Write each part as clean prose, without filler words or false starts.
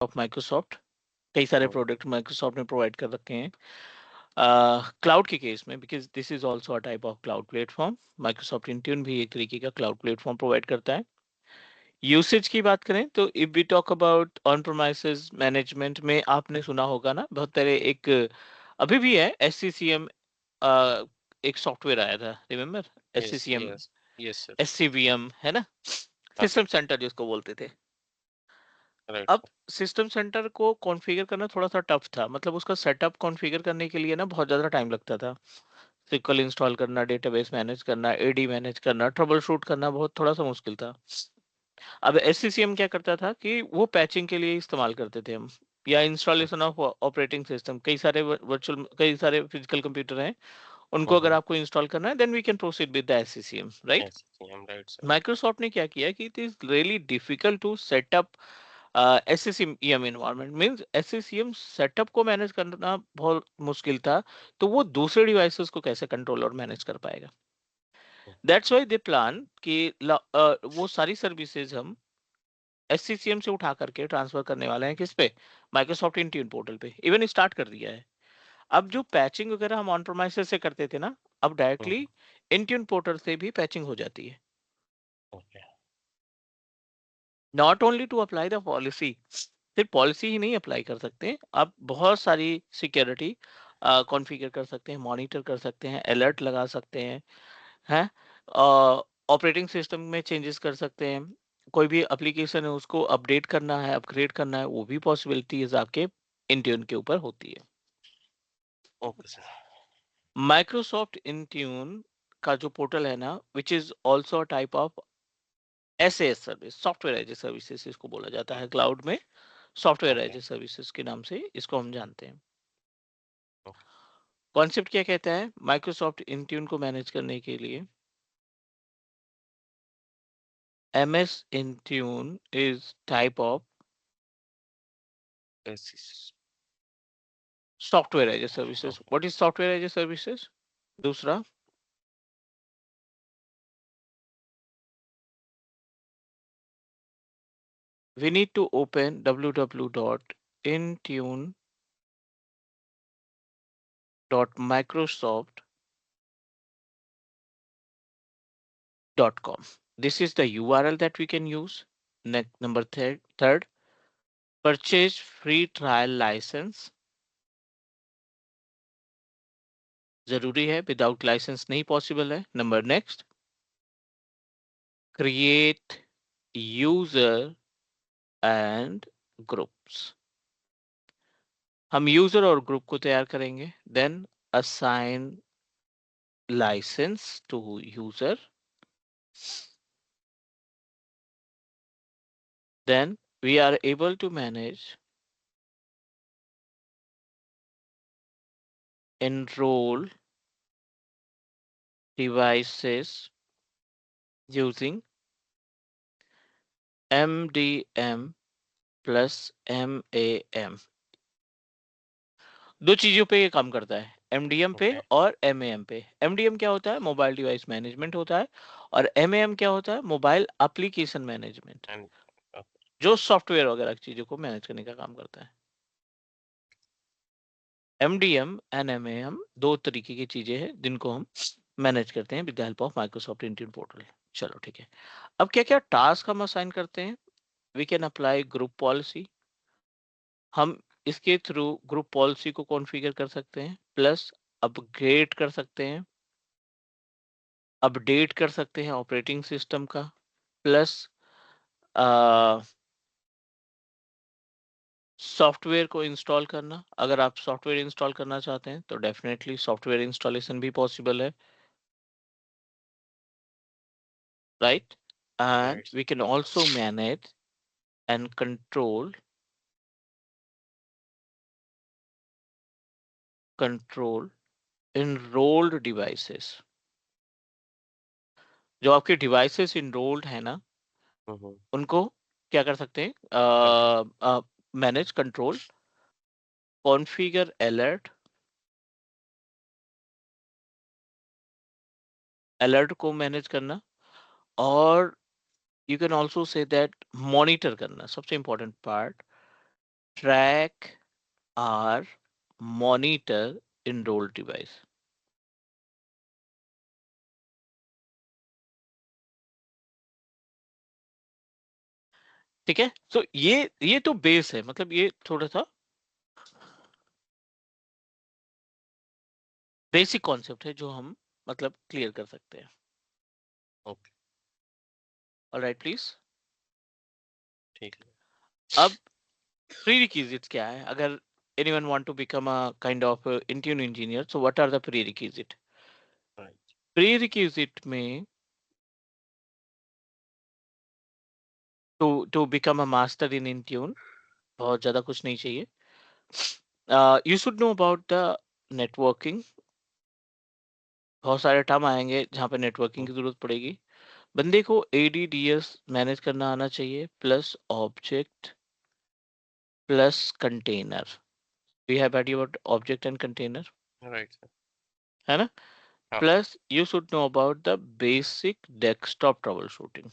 Of Microsoft. कई सारे हम्म, product Microsoft ने प्रोवाइड कर रखे हैं क्लाउड के केस में, because this is also a type of cloud platform. Microsoft Intune भी एक तरीके का क्लाउड प्लेटफॉर्म प्रोवाइड करता है। यूसेज की बात करें तो if we talk about on premises management में, आपने सुना होगा ना बहुत तरह एक अभी भी है SCCM। एक सॉफ्टवेयर आया था, remember? yes, SCCM, yes, yes, sir. SCVM है ना, हाँ, सिस्टम सेंटर जिसको बोलते थे। right, अब sir. सिस्टम सेंटर को कॉन्फ़िगर करना थोड़ा सा टफ था, मतलब उसका सेटअप कॉन्फ़िगर करने के लिए ना बहुत ज़्यादा टाइम लगता था। SQL इंस्टॉल करना, डेटाबेस मैनेज करना, AD मैनेज करना, ट्रबल शूट करना बहुत थोड़ा सा मुश्किल था। अब SCCM क्या करता था कि वो पैचिंग के लिए इस्तेमाल करते थे हम, या इंस्टॉलेशन ऑफ ऑपरेटिंग सिस्टम। कई सारे वर्चुअल, कई सारे फिजिकल कंप्यूटर हैं, उनको अगर Mm-hmm. आपको इंस्टॉल करना है, then we can proceed with the SCCM, right? Yes, I'm right, sir. Microsoft ने क्या किया कि it is really difficult to set up SCCM environment, means SCCM setup को मैनेज करना बहुत मुश्किल था, तो वो दूसरे डिवाइसेस को कैसे कंट्रोल और मैनेज कर पाएगा। दैट्स व्हाई दे प्लान कि वो सारी सर्विसेज हम SCCM से उठा करके ट्रांसफर करने वाले हैं किस पे, माइक्रोसॉफ्ट इंट्यून पोर्टल पे। इवन स्टार्ट कर दिया है। अब जो पैचिंग वगैरह हम ऑन प्रोमाइसेस से करते थे ना, अब डायरेक्टली Mm-hmm. इंट्यून पोर्टल से भी पैचिंग हो जाती है। Okay. Not only to apply the policy, सिर्फ पॉलिसी ही नहीं अप्लाई कर सकते, आप बहुत सारी सिक्योरिटी कॉन्फ़िगर कर सकते हैं, मॉनिटर कर सकते हैं, अलर्ट लगा सकते हैं ऑपरेटिंग सिस्टम में चेंजेस कर सकते हैं। कोई भी एप्लीकेशन है उसको अपडेट करना है, अपग्रेड करना है, वो भी पॉसिबिलिटीज आपके इंट्यून के ऊपर होती है। Okay, sir. माइक्रोसॉफ्ट इंट्यून का जो पोर्टल है ना, which is also type of SAS service, software as a services इसको बोला जाता है क्लाउड में। Software as Okay. A services के नाम से इसको हम जानते हैं। Okay. कॉन्सेप्ट क्या कहता है, माइक्रोसॉफ्ट इंट्यून को मैनेज करने के लिए MS Intune is type of Yes, yes. Software as a services. Okay. What is software as a services? दूसरा, we need to open www.intune.microsoft.com. This is the URL that we can use. Next, number third, purchase free trial license। जरूरी है, without license नहीं possible है। Number next, create user and groups. हम user और group को तैयार करेंगे, then assign license to user, then we are able to manage, enroll devices using MDM plus MAM। दो चीजों पे ये काम करता है, MDM पे Okay. और MAM पे। MDM क्या होता है, मोबाइल डिवाइस मैनेजमेंट होता है, और MAM क्या होता है, मोबाइल एप्लीकेशन मैनेजमेंट, And जो सॉफ्टवेयर वगैरह की चीजों को मैनेज करने का काम करता है। MDM एंड MAM दो तरीके की चीजें हैं जिनको हम मैनेज करते हैं with the help of Microsoft Intune portal. चलो ठीक है। अब क्या क्या टास्क हम असाइन करते हैं, we can apply group policy. हम इसके थ्रू ग्रुप पॉलिसी को कॉन्फ़िगर कर सकते हैं, प्लस अपग्रेड कर सकते हैं, अपडेट कर सकते हैं ऑपरेटिंग सिस्टम का, प्लस सॉफ्टवेयर को इंस्टॉल करना। अगर आप सॉफ्टवेयर इंस्टॉल करना चाहते हैं तो डेफिनेटली सॉफ्टवेयर इंस्टॉलेशन भी पॉसिबल है, right? And right. We can also manage and control enrolled devices. जो आपके डिवाइसेस इनरोल्ड है ना, Mm-hmm. उनको क्या कर सकते हैं, manage, control, configure, alert, alert को मैनेज करना, और you can also say that monitor करना, सबसे important part, track or monitor enrolled device. ठीक है, so ये तो बेस है, मतलब ये थोड़ा सा बेसिक कॉन्सेप्ट है जो हम मतलब क्लियर कर सकते हैं. ओके. Alright please. ठीक है. अब prerequisites क्या है, अगर anyone want to become a kind of Intune engineer, so what are the prerequisite? Right. Prerequisite में to become a master in Intune बहुत ज्यादा कुछ नहीं चाहिए. You should know about the networking. बहुत सारे टर्म आएंगे जहाँ पे नेटवर्किंग की जरूरत पड़ेगी. बंदे को ADDS मैनेज करना आना चाहिए, plus object plus container. We have heard about object and container, right sir. है ना. हाँ. Plus you should know about the basic desktop troubleshooting.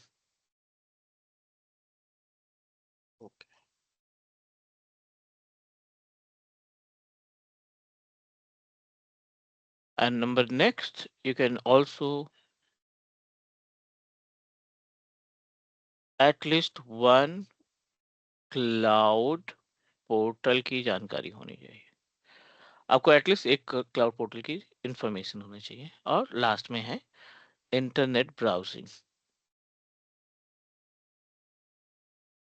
Okay. And number next, you can also at least one cloud portal की जानकारी होनी चाहिए. आपको at least एक cloud portal की इंफॉर्मेशन होनी चाहिए. और लास्ट में है इंटरनेट ब्राउजिंग.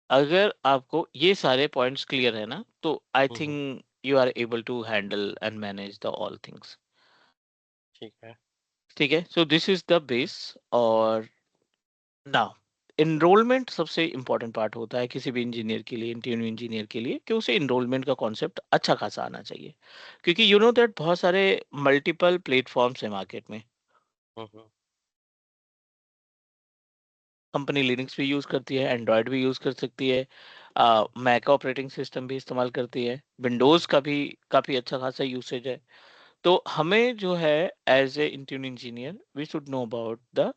अगर आपको ये सारे पॉइंट्स क्लियर है ना, तो I think you are able to handle and manage the all things. ठीक है. ठीक है, so this is the base. और नाउ इनरोलमेंट सबसे इंपॉर्टेंट पार्ट होता है किसी भी इंजीनियर के लिए, इंटीरियर इंजीनियर के लिए, कि उसे इनरोलमेंट का कॉन्सेप्ट अच्छा खासा आना चाहिए. क्योंकि यू नो दैट बहुत सारे मल्टीपल प्लेटफॉर्म्स है मार्केट में. हम्म. कंपनी लिनक्स भी यूज करती है, एंड्रॉयड भी यूज कर सकती है, मैक ऑपरेटिंग सिस्टम भी इस्तेमाल करती है, विंडोज का भी काफी अच्छा खासा यूसेज है. तो हमें जो है as a interior engineer we should know about the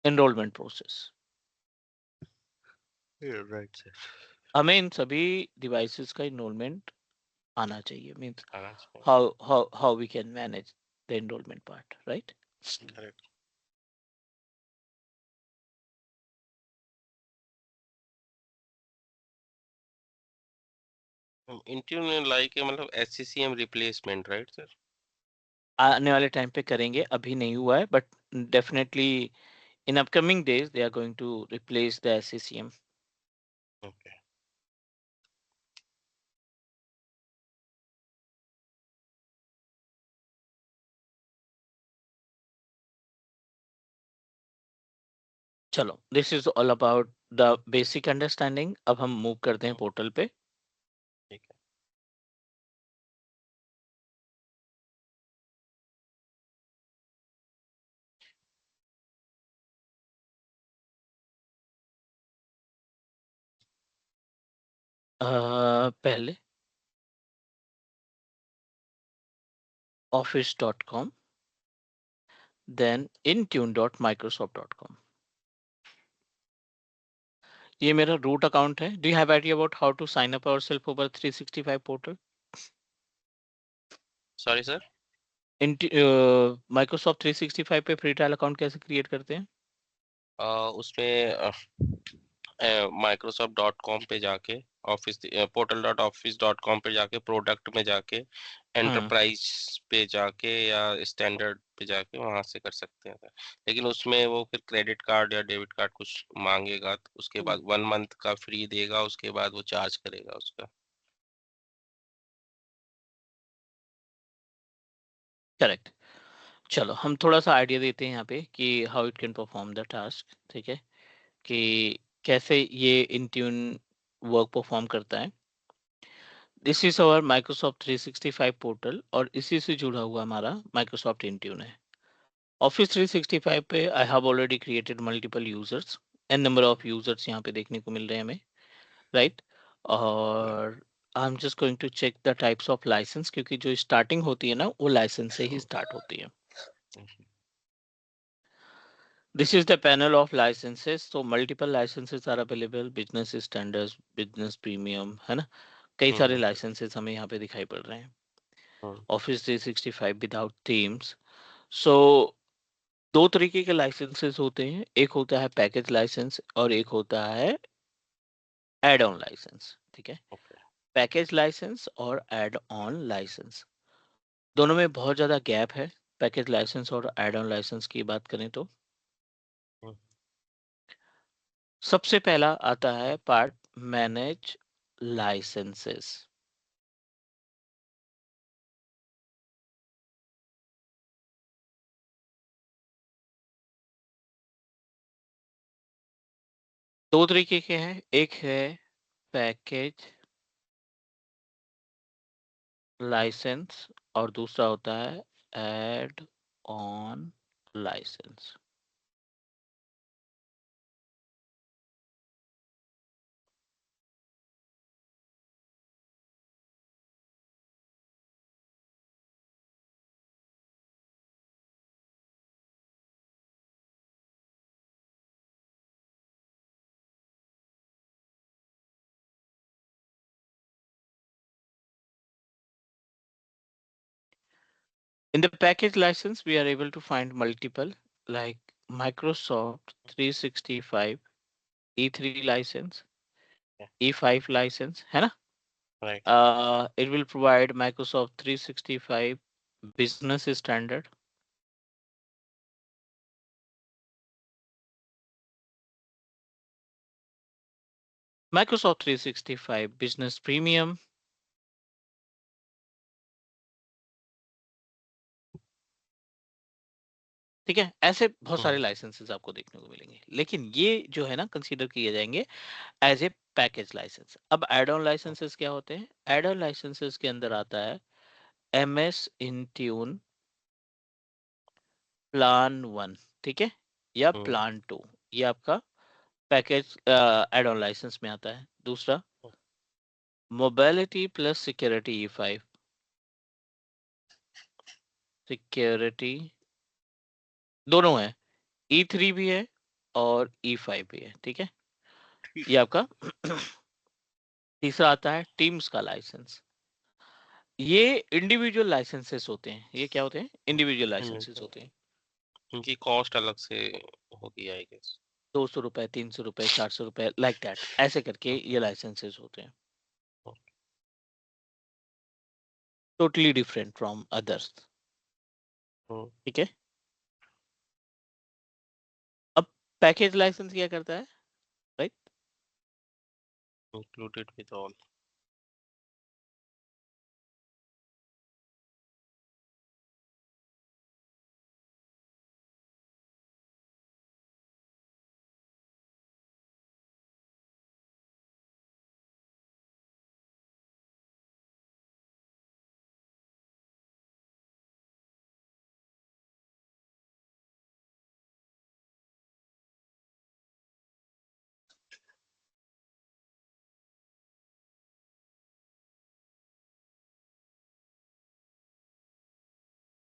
enrollment process. Right sir. हमें इन सभी डिवाइसेस का इनरोलमेंट आना चाहिए. मीन्स आना चाहिए. how we can manage the enrollment part, right? Correct. Intune like मतलब SCCM रिप्लेसमेंट, राइट सर? आने वाले टाइम पे करेंगे, अभी नहीं हुआ है, but definitely in upcoming days they are going to replace the SCCM. Okay. चलो, this is all about the basic understanding. अब हम मूव करते हैं पोर्टल पे. ठीक है. पहले office.com, then intune.microsoft.com. ये मेरा रूट अकाउंट है. Do you have idea about how to sign up ourself over 365 portal? Sorry sir. Microsoft 365 पे फ्री ट्रायल अकाउंट कैसे क्रिएट करते हैं? उसमें microsoft.com पे जाके, ऑफिस portal.office.com पे जाके, प्रोडक्ट में जाके, हम्म. एंटरप्राइज पे जाके या स्टैंडर्ड पे जाके वहां से कर सकते हैं सर. लेकिन उसमें वो फिर क्रेडिट कार्ड या डेबिट कार्ड कुछ मांगेगा, तो उसके बाद 1 मंथ का फ्री देगा, उसके बाद वो चार्ज करेगा उसका. करेक्ट. चलो हम थोड़ा सा आइडिया देते हैं यहाँ पे कि how it can perform the task. ठीक है, कि कैसे ये इंट्यून वर्क परफॉर्म करता है. This is our Microsoft 365 portal और इसी से जुड़ा हुआ हमारा माइक्रोसॉफ्ट इंट्यून है. ऑफिस 365 पे I have already created multiple users. N number of users यहाँ पे देखने को मिल रहे हैं हमें, राइट. और I am just going to check the types of license, क्योंकि जो स्टार्टिंग होती है ना वो लाइसेंस से ही स्टार्ट होती है. This is the panel of licenses. So multiple licenses are available. Business standards, business premium, है ना? कई सारे हम्म licenses हमें यहाँ पे दिखाई पड़ रहे हैं. हम्म Office 365 without themes. So दो तरीके के लाइसेंसेस होते हैं. एक होता है पैकेज लाइसेंस और एक होता है एड ऑन लाइसेंस. ठीक है. ओके पैकेज लाइसेंस और एड ऑन लाइसेंस दोनों में बहुत ज्यादा गैप है. पैकेज लाइसेंस और एड ऑन लाइसेंस की बात करें तो हम्म सबसे पहला आता है पार्ट मैनेज लाइसेंसेस. दो तरीके के हैं. एक है पैकेज लाइसेंस और दूसरा होता है add on license. In the package license, we are able to find multiple like Microsoft 365 E3 license, E5 license, है ना? Right It will provide Microsoft 365 business standard, Microsoft 365 business premium. ठीक है. ऐसे बहुत सारे हम्म लाइसेंसेस आपको देखने को मिलेंगे, लेकिन ये जो है ना कंसीडर किए जाएंगे एज ए पैकेज लाइसेंस. अब एड ऑन लाइसेंसेस क्या होते हैं? एड ऑन लाइसेंसेस के अंदर आता है MS Intune प्लान 1. ठीक है, या हम्म प्लान 2. ये आपका पैकेज एड ऑन लाइसेंस में आता है. दूसरा mobility plus security E5. Security दोनों है, E3 भी है और E5 भी है. ठीक है, ये आपका तीसरा आता है टीम्स का लाइसेंस. ये इंडिविजुअल लाइसेंसेस होते हैं. ये क्या होते हैं? इंडिविजुअल लाइसेंसेस होते हैं. इनकी कॉस्ट अलग से होगी आई गेस 200 रुपए, 300 रुपए, 400 रुपए, लाइक दैट, ऐसे करके ये लाइसेंसेस होते हैं. Totally different from others. ठीक है. अब पैकेज लाइसेंस क्या करता है? Right. Included with all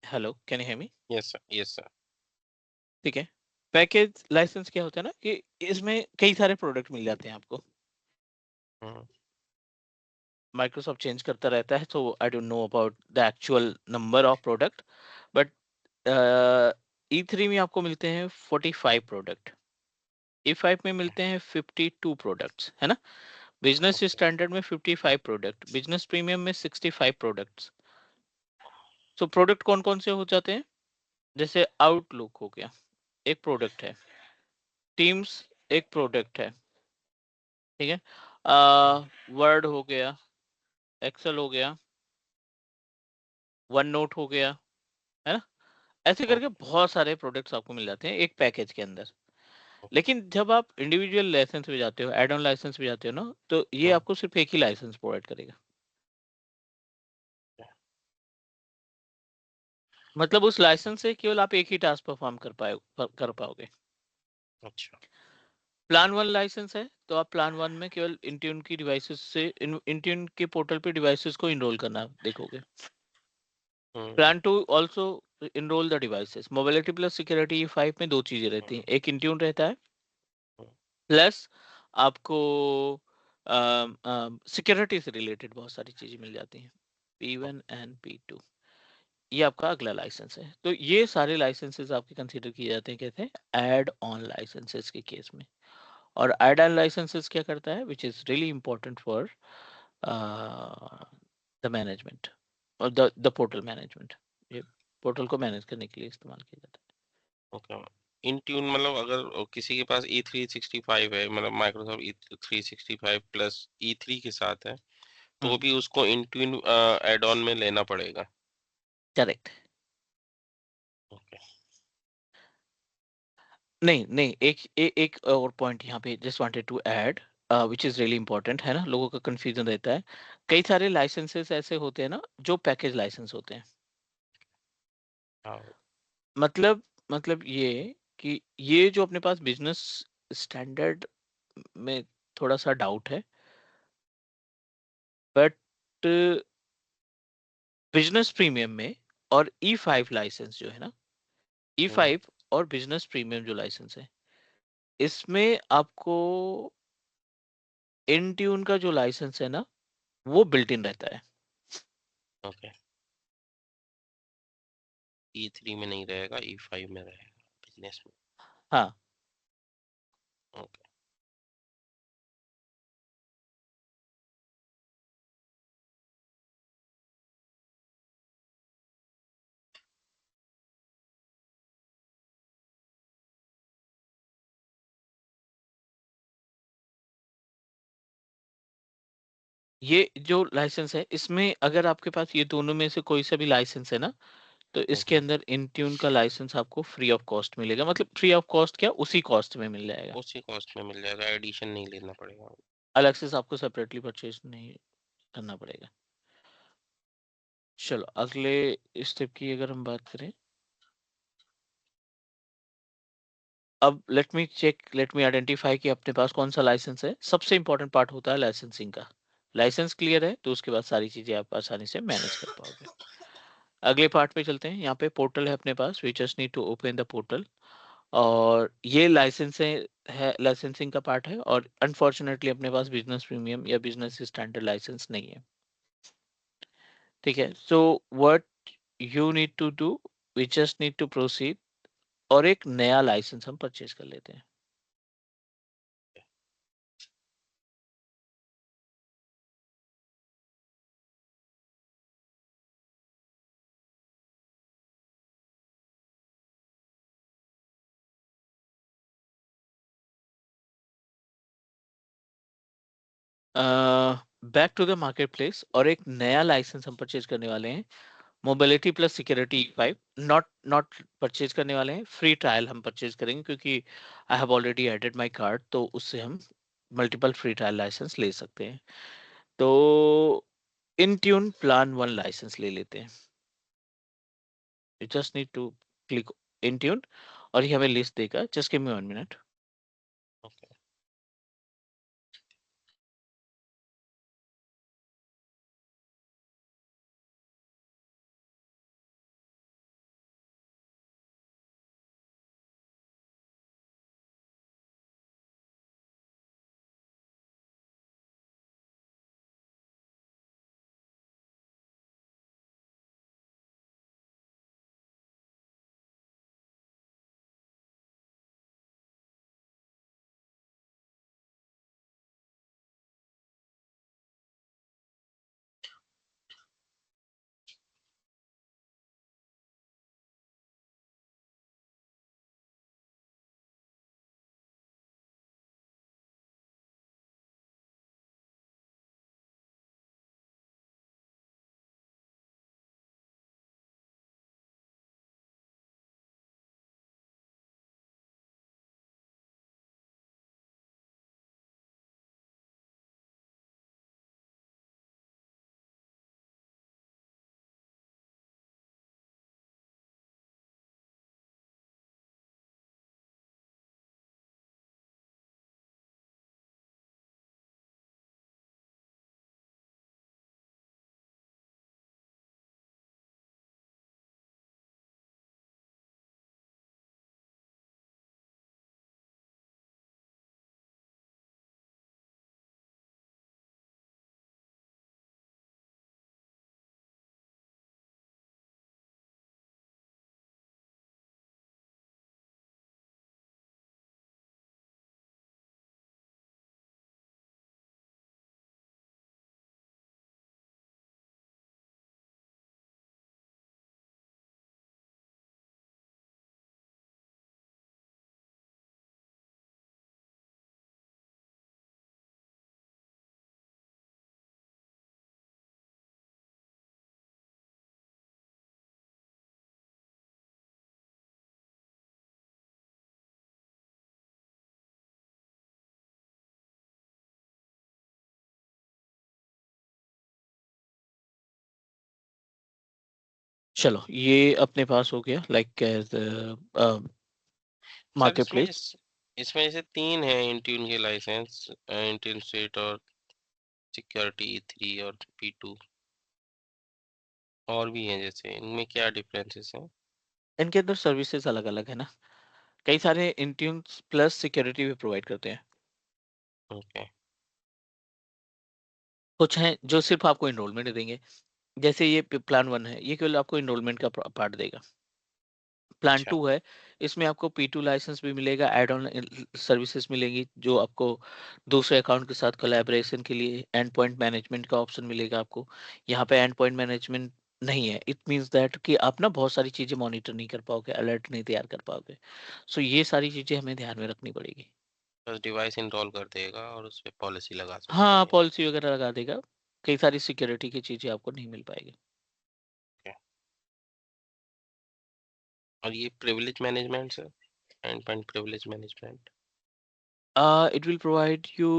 hello, can you hear me? Yes sir ठीक है. पैकेज लाइसेंस क्या होता है ना कि इसमें कई सारे प्रोडक्ट मिल जाते हैं आपको. हम्म माइक्रोसॉफ्ट चेंज करता रहता है, so I don't know about the actual number of product, but E3 में आपको मिलते हैं 45 प्रोडक्ट. E5 में मिलते हैं 52 प्रोडक्ट्स, है ना? बिजनेस ओके स्टैंडर्ड में 55 प्रोडक्ट, बिजनेस प्रीमियम में 65 प्रोडक्ट्स. तो प्रोडक्ट कौन कौन से हो जाते हैं? जैसे आउटलुक हो गया, एक प्रोडक्ट है. टीम्स एक प्रोडक्ट है. ठीक है. वर्ड हो गया, एक्सेल हो गया, वन नोट हो गया, है ना? ऐसे करके बहुत सारे प्रोडक्ट्स आपको मिल जाते हैं एक पैकेज के अंदर. लेकिन जब आप इंडिविजुअल लाइसेंस पे जाते हो, एड ऑन लाइसेंस पे जाते हो ना, तो ये आपको सिर्फ एक ही लाइसेंस प्रोवाइड करेगा. मतलब उस लाइसेंस से केवल आप एक ही टास्क परफॉर्म कर पाओगे. अच्छा प्लान 1 लाइसेंस है तो आप प्लान 1 में केवल इंट्यून की डिवाइसेस से इंट्यून के पोर्टल पे डिवाइसेस को इनरोल करना देखोगे. Hmm plan 2 also enroll the devices. Mobility plus security E5 में दो चीजें रहती हैं, एक इंट्यून रहता है प्लस आपको सिक्योरिटी से रिलेटेड बहुत सारी चीजें मिल जाती हैं, P1 एंड P2। ये आपका अगला लाइसेंस है। तो ये सारे लाइसेंसेस आपके कंसीडर किए जाते हैं, कहते हैं एड ऑन लाइसेंसेस के केस में। और एड ऑन लाइसेंसेस क्या करता है, which is really important for the management और द पोर्टल मैनेजमेंट। ये पोर्टल को मैनेज करने के लिए इस्तेमाल किया जाता ओके। इन ट्यून मतलब अगर किसी के पास E365 है, मतलब माइक्रोसॉफ्ट E365 प्लस E3 के साथ है, है। तो भी उसको इन ट्यून एड ऑन में लेना पड़ेगा। करेक्ट। ओके। नहीं नहीं, एक और पॉइंट यहाँ पे just wanted to add, which is really important है ना, लोगों का कंफ्यूजन रहता है। कई सारे लाइसेंसेस ऐसे होते हैं ना जो पैकेज लाइसेंस होते हैं। हाँ। मतलब मतलब ये कि ये जो अपने पास बिजनेस स्टैंडर्ड में थोड़ा सा डाउट है, बट बिजनेस प्रीमियम में और E5 लाइसेंस जो है ना, हम्म। E5 और बिजनेस प्रीमियम जो लाइसेंस है, इसमें आपको इन ट्यून का जो लाइसेंस है ना, वो बिल्ट इन रहता है। ओके। E3 में नहीं रहेगा, E5 में रहेगा बिजनेस में। हाँ। ओके। ये जो लाइसेंस है, इसमें अगर आपके पास ये दोनों में से कोई सा भी लाइसेंस है ना, तो इसके हम्म। अंदर इंट्यून का लाइसेंस आपको फ्री ऑफ कॉस्ट मिलेगा। मतलब फ्री ऑफ कॉस्ट क्या, उसी कॉस्ट में मिल जाएगा। उसी कॉस्ट में मिल जाएगा, एडिशन नहीं लेना पड़ेगा। अलग से आपको सेपरेटली परचेज नहीं करना पड़ेगा। चलो अगले स्टेप की अगर हम बात करें, अब लेट मी आइडेंटिफाई कि अपने पास कौन सा लाइसेंस है। सबसे इंपॉर्टेंट पार्ट होता है लाइसेंसिंग का। लाइसेंस क्लियर है तो उसके बाद सारी चीजें आप आसानी से मैनेज कर पाओगे। अगले पार्ट पे चलते हैं। यहाँ पे पोर्टल है अपने पास, we just need to open the portal. और ये लाइसेंस है लाइसेंसिंग का पार्ट है, और अनफॉर्चुनेटली अपने पास बिजनेस प्रीमियम या बिजनेस स्टैंडर्ड लाइसेंस नहीं है। ठीक है, so what you need to do, we just need to proceed, और एक नया लाइसेंस हम परचेज कर लेते हैं। Back to the market place, और एक नया लाइसेंस हम परचेज करने वाले हैं, mobility plus security 5। Not not purchase करने वाले हैं, फ्री ट्रायल हम परचेज करेंगे, क्योंकि I have already added my card, तो उससे हम मल्टीपल फ्री ट्रायल लाइसेंस ले सकते हैं। तो इन ट्यून प्लान 1 लाइसेंस ले लेते हैं। You just need to click Intune, और ये हमें लिस्ट देगा। Just give me 1 minute. Okay. चलो ये अपने पास हो गया like as sir market place. इसमें जैसे 3 हैं इंट्यून के लाइसेंस, इंट्यून स्टेट और सिक्योरिटी E3 और P2, और भी हैं जैसे, इनमें क्या डिफरेंसेस हैं? इनके अंदर सर्विसेज अलग अलग है ना। कई सारे इंट्यून प्लस सिक्योरिटी भी प्रोवाइड करते हैं। ओके। कुछ हैं जो सिर्फ आपको इनरोलमेंट देंगे। जैसे ये प्लान वन है, ये केवल आपको इनरोलमेंट का पार्ट देगा। प्लान अच्छा। टू है, इसमें आपको P2 लाइसेंस भी मिलेगा, एड ऑन सर्विसेज मिलेंगी जो आपको दूसरे अकाउंट के साथ कोलैबोरेशन के लिए एंड पॉइंट मैनेजमेंट का ऑप्शन मिलेगा आपको। यहाँ पे एंड पॉइंट मैनेजमेंट नहीं है, इट मीन्स दैट कि आप ना बहुत सारी चीजें मॉनिटर नहीं कर पाओगे, अलर्ट नहीं तैयार कर पाओगे। सो ये सारी चीजें हमें ध्यान में रखनी पड़ेगी। बस डिवाइस इंस्टॉल कर देगा और उस पे पॉलिसी लगा सकते हाँ हैं। पॉलिसी वगैरह लगा देगा। कई सारी सिक्योरिटी की चीजें आपको नहीं मिल पाएगी। ओके। और ये privilege management sir, and point privilege management? It will provide you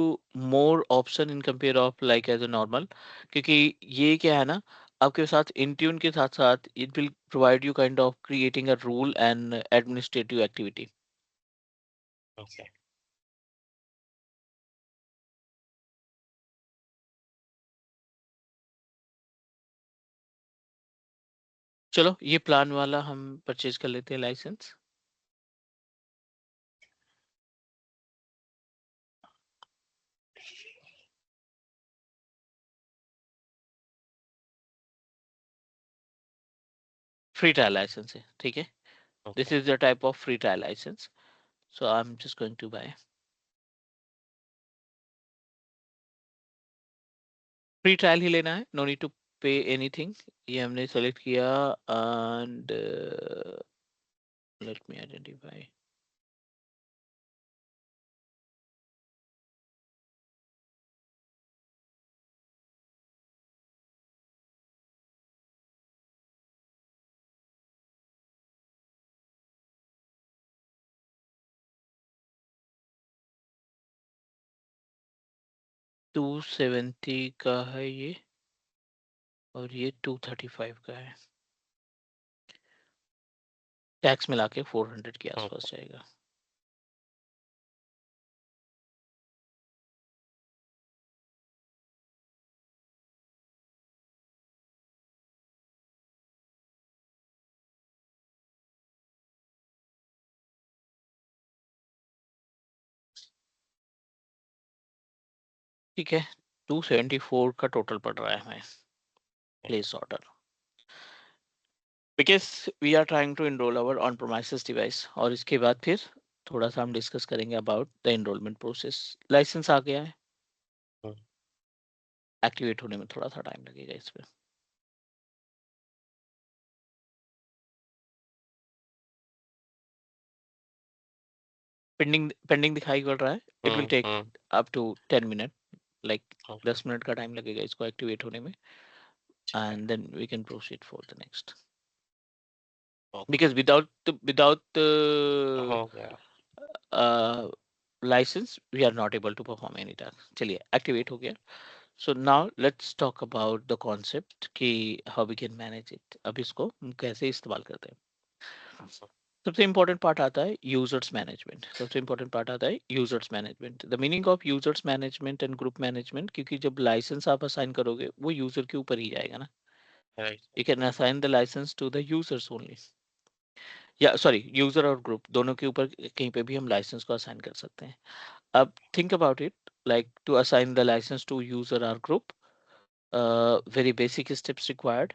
more option in compare of like as a normal, क्योंकि ये क्या है ना, आपके साथ Intune के साथ साथ it will provide you kind of creating a rule and administrative activity. Okay. चलो ये प्लान वाला हम परचेज कर लेते हैं लाइसेंस। फ्री ट्रायल लाइसेंस है, ठीक है। This okay. Is the type of free trial licence, so I am just going to buy. Free trial ही लेना है, no need to pay anything. ये हमने सेलेक्ट किया एंड लेट मी आइडेंटिफाई। 270 का है ये, और ये 235 का है। टैक्स मिला के 400 के ओके। आसपास जाएगा। ठीक है, 274 का टोटल पड़ रहा है हमें। Place order, because we are trying to enrol our on premises device, और इसके बाद फिर थोड़ा सा हम डिस्कस करेंगे about the enrolment process. Licence आ गया है, हम्म, एक्टिवेट होने में थोड़ा सा टाइम लगेगा इसमें। पेंडिंग पेंडिंग दिखाई पड़ रहा है, it will take hmm. Up to 10 minute, like okay. 10 minute का टाइम लगेगा इसको एक्टिवेट होने में। ठीक है। And then we can proceed for the next, okay. because without हो गया। uh, license we are not able to perform any task। चलिए एक्टिवेट हो गया। So now let's talk about the concept कि how we can manage it, अब इसको हम कैसे इस्तेमाल करते हैं। सबसे इंपॉर्टेंट पार्ट आता है यूजर्स मैनेजमेंट। सबसे इंपॉर्टेंट पार्ट आता है users management, the meaning of users management and group management, क्योंकि जब लाइसेंस आप असाइन करोगे वो यूजर के ऊपर ही जाएगा ना। Right. You can assign the license to the users only, या सॉरी यूजर और ग्रुप दोनों के ऊपर कहीं पे भी हम लाइसेंस को असाइन कर सकते हैं। अब think about it, like to assign the license to user or group, very basic steps required।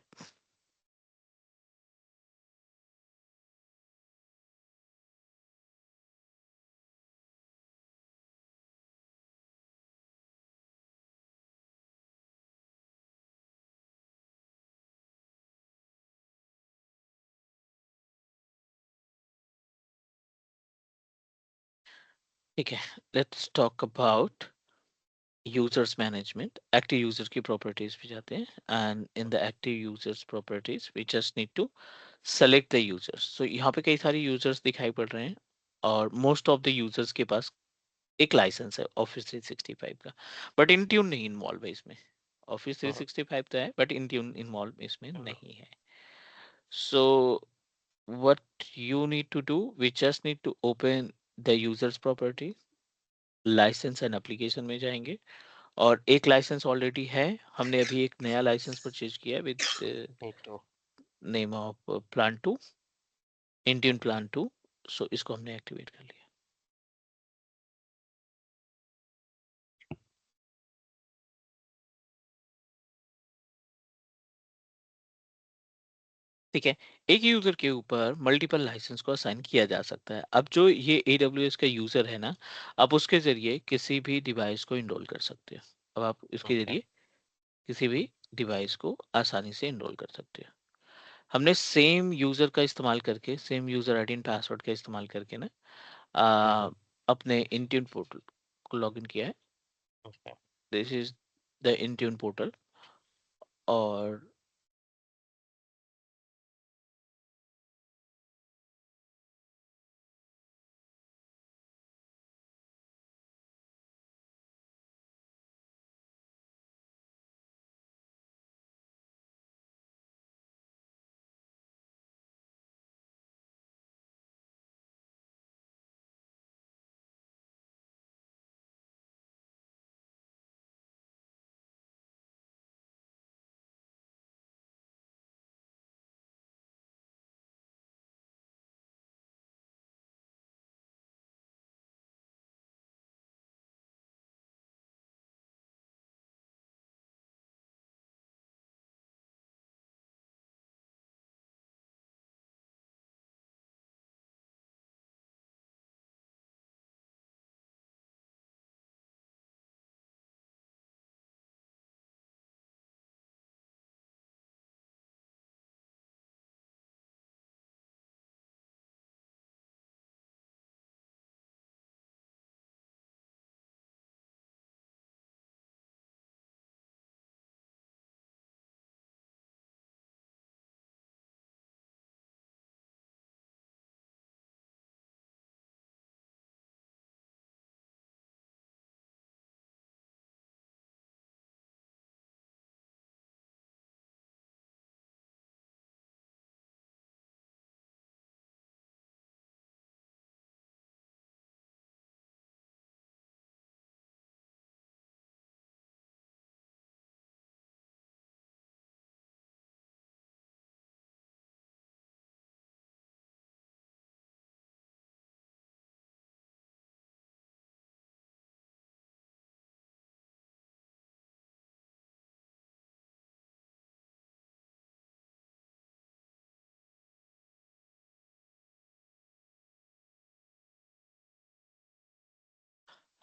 ठीक है, let's talk about users management. Active user की प्रॉपर्टीज पे जाते हैं, and in the active users properties we just need to select the users. So यहाँ पे कई सारे यूजर्स दिखाई पड़ रहे हैं, और मोस्ट ऑफ द यूजर्स के पास एक लाइसेंस है ऑफिस 365 का, बट इंट्यून नहीं इन्वॉल्व है इसमें। ऑफिस हम्म, 365 तो है बट इंट्यून इन्वॉल्व इसमें नहीं है। So what you need to do, we just need to open the users property, license and application में जाएंगे, और एक लाइसेंस ऑलरेडी है, हमने अभी एक नया लाइसेंस परचेज किया है विद नीटो। Name of plan 2, Indian plan 2। So इसको हमने एक्टिवेट कर लिया। ठीक है, एक यूजर के ऊपर मल्टीपल लाइसेंस को असाइन किया जा सकता है। अब जो ये AWS का यूजर है ना, आप उसके जरिए किसी भी डिवाइस को इनरोल कर सकते हो। अब आप इसके ओके। जरिए किसी भी डिवाइस को आसानी से इनरोल कर सकते हो। हमने सेम यूजर का इस्तेमाल करके, same user ID and password का इस्तेमाल करके ना आ, अपने इंट्यून पोर्टल को लॉगिन किया है। Okay. This is the Intune portal. और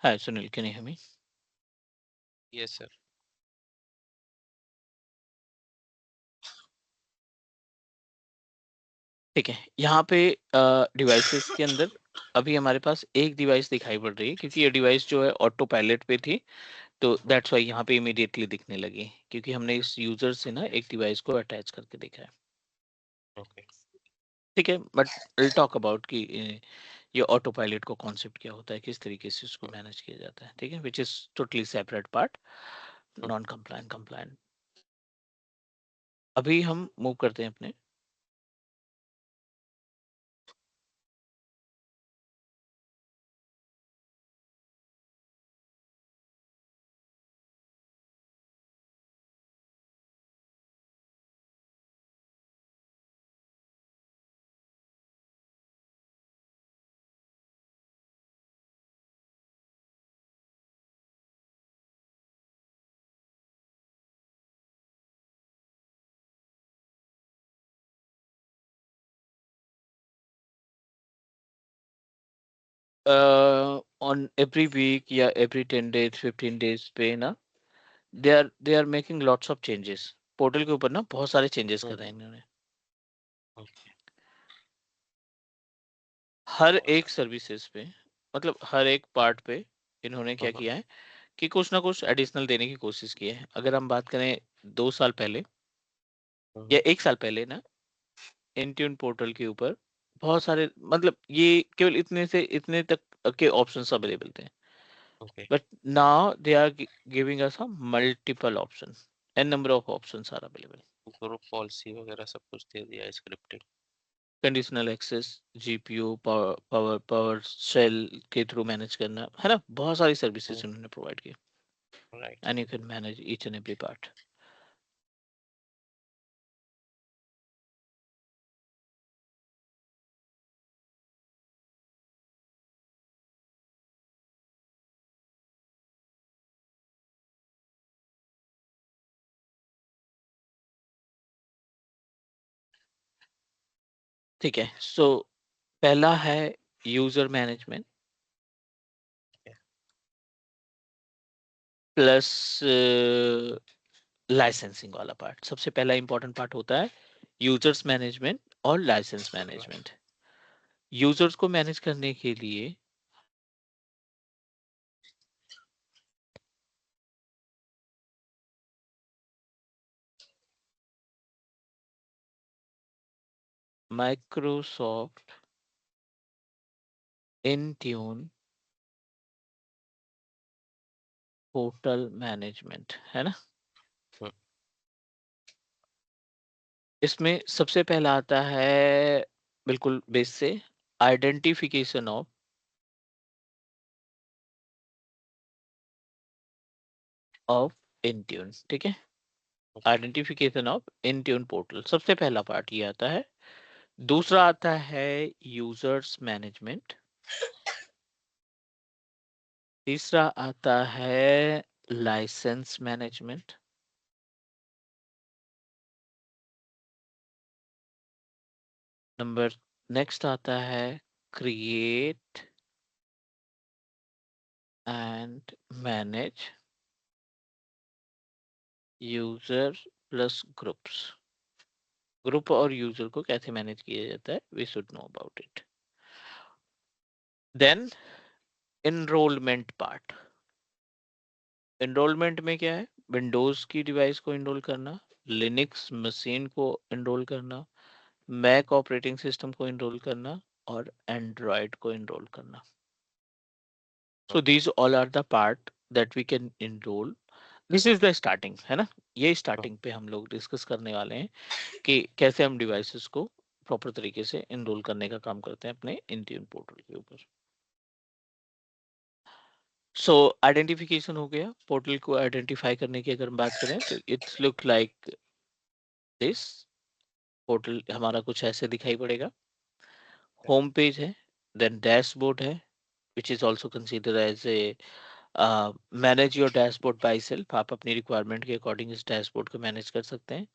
hi Sunil, can you hear me? Yes sir. ठीक है, यहाँ पे डिवाइसेस के अंदर अभी हमारे पास एक डिवाइस दिखाई पड़ रही है, क्योंकि ये डिवाइस जो है ऑटो पायलट पे थी। तो दैट्स वाई यहाँ पे इमीडिएटली दिखने लगी, क्योंकि हमने इस यूजर से ना एक डिवाइस को अटैच करके देखा है। ओके। ठीक है, बट विल टॉक अबाउट कि ये ऑटो पायलट को कॉन्सेप्ट क्या होता है, किस तरीके से इसको मैनेज किया जाता है। ठीक है, which is totally separate part, non compliant compliant. अभी हम मूव करते हैं अपने ऑन एवरी वीक या एवरी 10 डेज 15 डेज पे ना, they are making lots of changes. Portal के ऊपर ना बहुत सारे चेंजेस कर रहे हैं इन्होंने। ओके। हर एक सर्विसेज पे, मतलब हर एक पार्ट पे इन्होंने क्या किया है कि कुछ ना कुछ एडिशनल देने की कोशिश की है। अगर हम बात करें 2 साल पहले या 1 साल पहले ना, इंट्यून पोर्टल के ऊपर बहुत सारे, मतलब ये केवल इतने से इतने तक के ऑप्शंस अवेलेबल थे। Okay. But now they are giving us a multiple option, n number of options are available. Group policy वगैरह सब कुछ दे दिया है, scripting. Conditional access, GPU, PowerShell के थ्रू मैनेज करना, है ना, बहुत सारी सर्विसेज उन्होंने प्रोवाइड की, right. And you can manage each and every part. ठीक है, सो पहला है यूजर मैनेजमेंट प्लस लाइसेंसिंग वाला पार्ट। सबसे पहला इंपॉर्टेंट पार्ट होता है यूजर्स मैनेजमेंट और लाइसेंस मैनेजमेंट। यूजर्स को मैनेज करने के लिए माइक्रोसॉफ्ट इंट्यून पोर्टल मैनेजमेंट, है ना। हम्म, इसमें सबसे पहला आता है बिल्कुल बेस से आइडेंटिफिकेशन ऑफ इंट्यून। ठीक है, आइडेंटिफिकेशन ऑफ इंट्यून पोर्टल सबसे पहला पार्ट ये आता है। दूसरा आता है यूजर्स मैनेजमेंट। तीसरा आता है लाइसेंस मैनेजमेंट। नंबर नेक्स्ट आता है create and manage user plus groups. Group और यूजर को कैसे मैनेज किया जाता है, we should know about it. Then enrollment part. Enrollment में क्या है, विंडोज की डिवाइस को एनरोल करना, लिनक्स मशीन को एनरोल करना, मैक ऑपरेटिंग सिस्टम को एनरोल करना और एंड्रॉयड को एनरोल करना। So these all are the part that we can enroll. This is the starting, है ना। ये स्टार्टिंग पे हम लोग डिस्कस करने वाले हैं कि कैसे हम डिवाइसेस को प्रॉपर तरीके से एनरोल करने का काम करते हैं अपने इंट्यून पोर्टल के ऊपर। सो आइडेंटिफिकेशन हो गया, पोर्टल को आइडेंटिफाई करने की अगर हम बात करें तो it's look like this. Portal हमारा कुछ ऐसे दिखाई पड़ेगा। होम पेज है, देन डैशबोर्ड है, which is also consider as a manage your dashboard by self. आप अपनी रिक्वायरमेंट के अकॉर्डिंग इस डैशबोर्ड को मैनेज कर सकते हैं।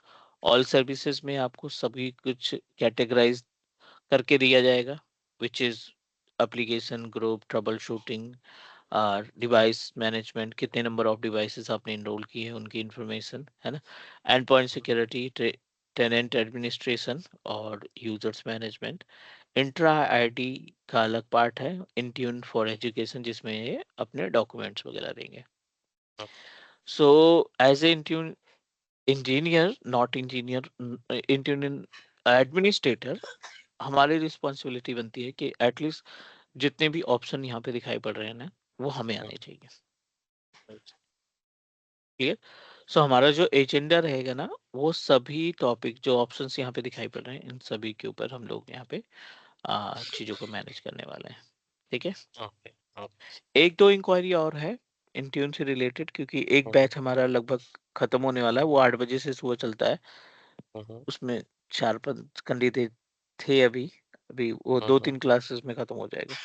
ऑल सर्विसेज में आपको सभी कुछ कैटेगराइज करके दिया जाएगा, which is application group, trouble shooting, device management, कितने नंबर ऑफ डिवाइसेस आपने इनरोल किए हैं उनकी इंफॉर्मेशन, है ना। End point security, tenant administration और यूजर्स मैनेजमेंट। इंट्रा आईडी का अलग पार्ट है, इंट्यून फॉर एजुकेशन, जिसमें ये अपने डॉक्यूमेंट्स वगैरह देंगे। So as a Intune engineer, not engineer, Intune administrator, हमारी रिस्पॉन्सिबिलिटी बनती है कि एटलीस्ट जितने भी ऑप्शन यहाँ पे दिखाई पड़ रहे हैं ना, वो हमें आने चाहिए। क्लियर। सो हमारा जो एजेंडा रहेगा ना, वो सभी टॉपिक जो ऑप्शंस यहाँ पे दिखाई पड़ रहे हैं, इन सभी के ऊपर हम लोग यहाँ पे चीजों को मैनेज करने वाले हैं। ठीक है, ओके। एक दो इंक्वायरी और है इंट्यून से रिलेटेड, क्योंकि एक बैच हमारा लगभग खत्म होने वाला है, वो 8 बजे से सुबह चलता है। उसमें 4-5 कैंडिडेट थे अभी, अभी वो 2-3 क्लासेस में खत्म हो जाएगा।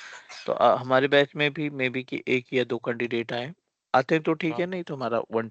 तो हमारे बैच में भी मे बी कि 1 या 2 कैंडिडेट आए, आते हैं तो ठीक है, नहीं तो हमारा 1